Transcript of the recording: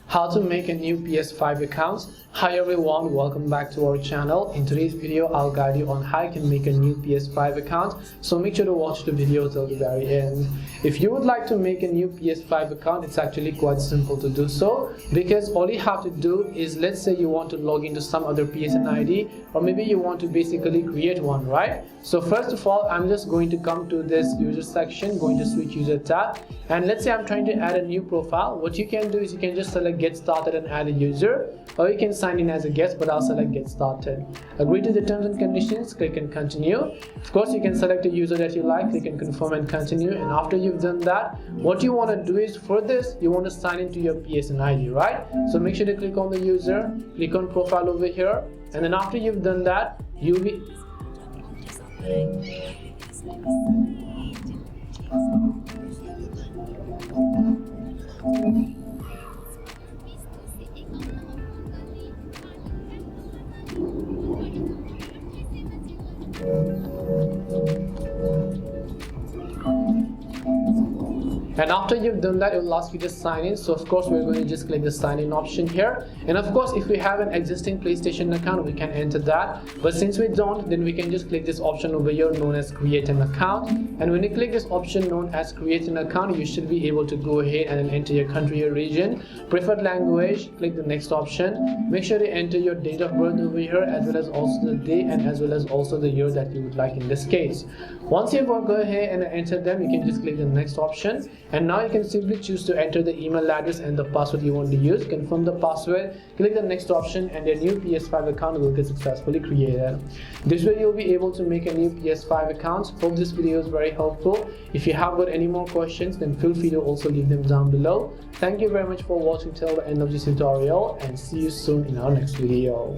How to make a new PS5 account. Hi everyone, welcome back to our channel. In today's video I'll guide you on how you can make a new PS5 account, so make sure to watch the video till the very end. If you would like to make a new PS5 account, it's actually quite simple to do so, because all you have to do is, let's say you want to log into some other PSN ID, or maybe you want to basically create one, right? So first of all, I'm just going to come to this user section, going to switch user tab, and let's say I'm trying to add a new profile. What you can do is you can just select get started and add a user, or you can sign in as a guest, but I'll select get started. Agree to the terms and conditions, click and continue. Of course, you can select a user that you like, click and confirm and continue. And after you've done that, what you want to do is, for this you want to sign into your PSN ID, right? So make sure to click on the user, click on profile over here, and then after you've done that, you'll be and after you've done that, it will ask you to sign in. So of course we're going to just click the sign in option here, and of course if we have an existing PlayStation account we can enter that, but since we don't, then we can just click this option over here known as create an account. And when you click this option known as create an account, you should be able to go ahead and then enter your country or region, preferred language, click the next option. Make sure to enter your date of birth over here, as well as also the day and as well as also the year that you would like in this case. Once you go ahead and enter them, you can just click the next option, and now you can simply choose to enter the email address and the password you want to use. Confirm the password, click the next option, and your new PS5 account will get successfully created. This way you'll be able to make a new PS5 account. Hope this video is very helpful. If you have got any more questions, then feel free to also leave them down below. Thank you very much for watching till the end of this tutorial, and see you soon in our next video.